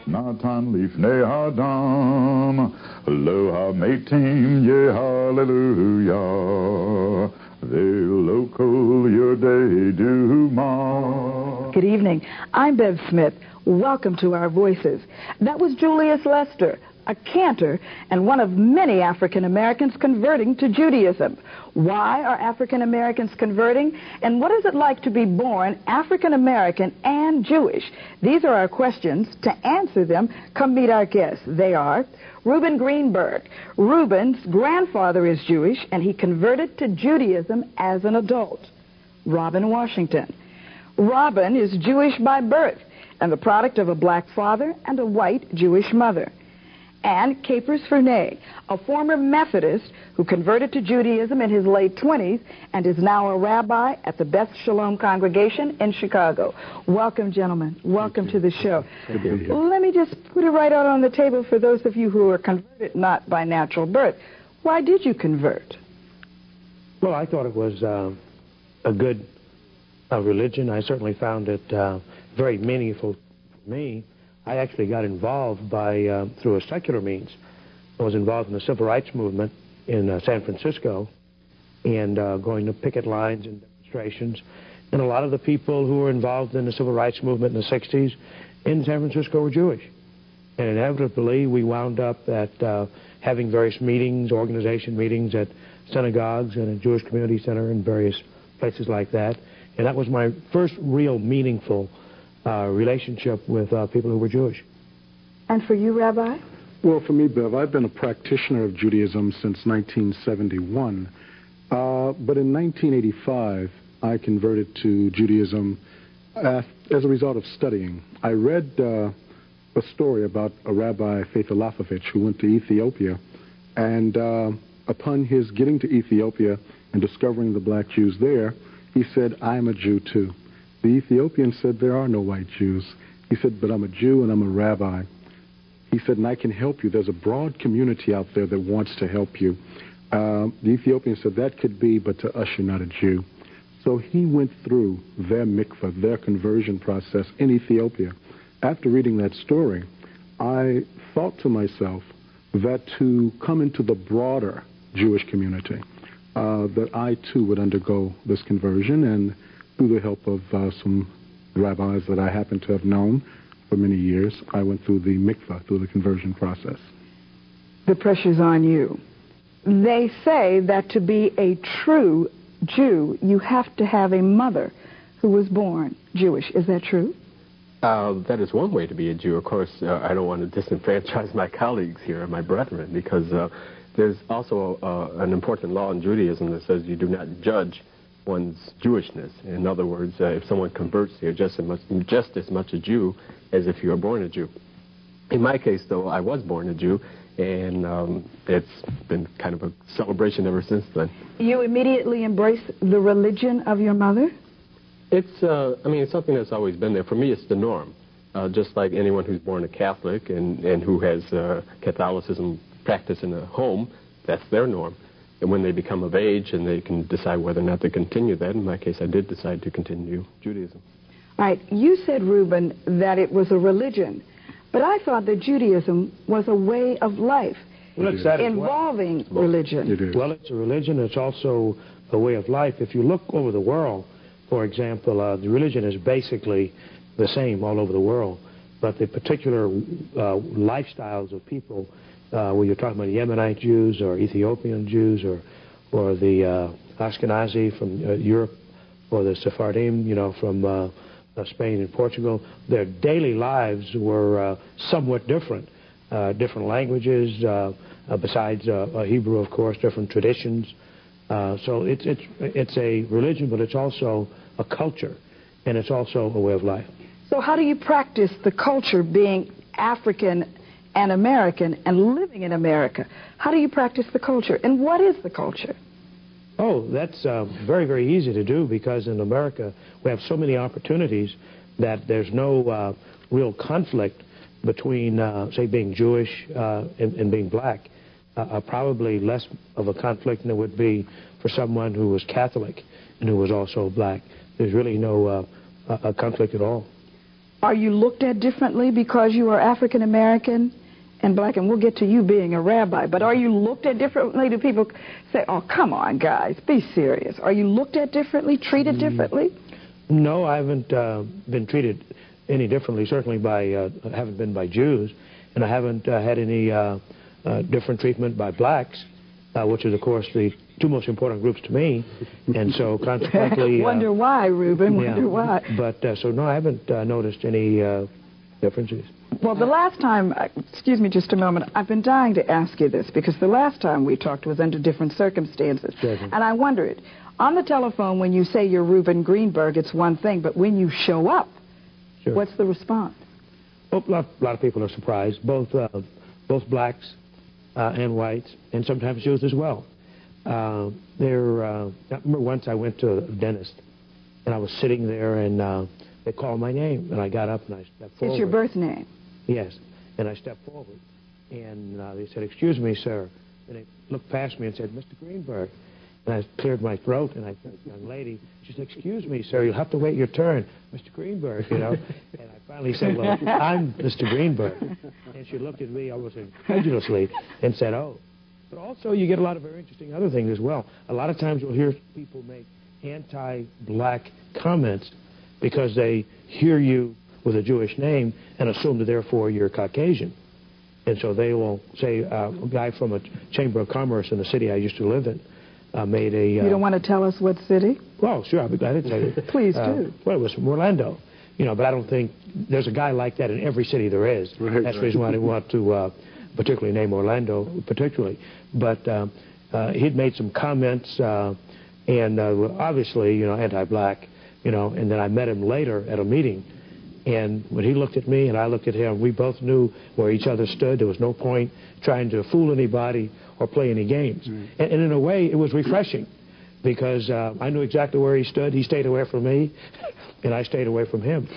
Natan lifnei Adam, lo ha-metim ye hallelujah, ve'lokel yodei duma. Good evening. I'm Bev Smith. Welcome to Our Voices. That was Julius Lester, a cantor and one of many African Americans converting to Judaism. Why are African Americans converting? And what is it like to be born African American and Jewish? These are our questions. To answer them, come meet our guests. They are Reuben Greenberg. Reuben's grandfather is Jewish, and he converted to Judaism as an adult. Robin Washington. Robin is Jewish by birth and the product of a black father and a white Jewish mother. And Capers Fernay, a former Methodist who converted to Judaism in his late 20s and is now a rabbi at the Beth Shalom congregation in Chicago. Welcome, gentlemen. Welcome to the show. Let me just put it right out on the table for those of you who are converted not by natural birth. Why did you convert? Well, I thought it was a good religion. I certainly found it very meaningful for me. I actually got involved through a secular means. I was involved in the civil rights movement in San Francisco and going to picket lines and demonstrations. And a lot of the people who were involved in the civil rights movement in the 60s in San Francisco were Jewish. And inevitably, we wound up at having various meetings, organization meetings at synagogues and a Jewish community center and various places like that. And that was my first real meaningful relationship with people who were Jewish. And for you, Rabbi? Well, for me, Bev, I've been a practitioner of Judaism since 1971. But in 1985, I converted to Judaism as a result of studying. I read a story about a Rabbi, Faith Alafovich, who went to Ethiopia. And upon his getting to Ethiopia and discovering the black Jews there, he said, I'm a Jew too. The Ethiopian said, there are no white Jews. He said, but I'm a Jew and I'm a rabbi. He said, and I can help you. There's a broad community out there that wants to help you. The Ethiopian said, that could be, but to us, you're not a Jew. So he went through their mikvah, their conversion process in Ethiopia. After reading that story, I thought to myself that to come into the broader Jewish community, that I too would undergo this conversion, and through the help of some rabbis that I happen to have known for many years, I went through the mikvah, through the conversion process. The pressure's on you. They say that to be a true Jew, you have to have a mother who was born Jewish. Is that true? That is one way to be a Jew. Of course, I don't want to disenfranchise my colleagues here, my brethren, because there's also an important law in Judaism that says you do not judge one's Jewishness. In other words, if someone converts, you're just as much a Jew as if you were born a Jew. In my case, though, I was born a Jew, and it's been kind of a celebration ever since then. You immediately embrace the religion of your mother? It's, it's something that's always been there. For me, it's the norm. Just like anyone who's born a Catholic and who has Catholicism practice in a home, that's their norm. And when they become of age and they can decide whether or not to continue that, in my case, I did decide to continue Judaism. All right. You said, Reuben, that it was a religion. But I thought that Judaism was a way of life involving religion. It is. Well, it's a religion. It's also a way of life. If you look over the world, for example, the religion is basically the same all over the world. But the particular lifestyles of people, whether you're talking about Yemenite Jews or Ethiopian Jews or the Ashkenazi from Europe or the Sephardim, from Spain and Portugal, their daily lives were somewhat different. Different languages, besides Hebrew, of course, different traditions. So it's a religion, but it's also a culture, and it's also a way of life. So how do you practice the culture, being African and American and living in America? How do you practice the culture, and what is the culture? Oh, that's very, very easy to do, because in America we have so many opportunities that there's no real conflict between, say, being Jewish and being black. Probably less of a conflict than it would be for someone who was Catholic and who was also black. There's really no a conflict at all. Are you looked at differently because you are African American and black? And we'll get to you being a rabbi, but are you looked at differently? Do people say, oh, come on, guys, be serious? Are you looked at differently, treated differently? No, I haven't been treated any differently, certainly haven't been by Jews, and I haven't had any different treatment by blacks, which is, of course, the two most important groups to me, and so consequently... Wonder why, Reuben, wonder why. But, so no, I haven't noticed any differences. Well, the last time, excuse me just a moment, I've been dying to ask you this, because the last time we talked was under different circumstances, and I wondered, on the telephone, when you say you're Reuben Greenberg, it's one thing, but when you show up, what's the response? Well, a lot of people are surprised, both blacks and whites, and sometimes Jews as well. I remember once I went to a dentist, and I was sitting there, and they called my name, and I got up and I stepped forward. It's your birth name? Yes, and I stepped forward, and they said, "Excuse me, sir," and they looked past me and said, "Mr. Greenberg," and I cleared my throat, and I said, "Young lady," she said, "Excuse me, sir, you'll have to wait your turn, Mr. Greenberg," you know, and I finally said, "Well, I'm Mr. Greenberg," and she looked at me almost incredulously and said, "Oh." But also, you get a lot of very interesting other things as well. A lot of times you'll hear people make anti-black comments because they hear you with a Jewish name and assume that therefore you're Caucasian. And so they will say, a guy from a Chamber of Commerce in the city I used to live in made a... You don't want to tell us what city? Well, sure, I'll be glad to tell you. Please do. Well, it was from Orlando. You know, but I don't think there's a guy like that in every city there is. Right, That's the reason why I didn't want to particularly name Orlando particularly. But he'd made some comments, and obviously, you know, anti-black, you know, and then I met him later at a meeting. And when he looked at me and I looked at him, we both knew where each other stood. There was no point trying to fool anybody or play any games. And in a way, it was refreshing because I knew exactly where he stood. He stayed away from me, and I stayed away from him.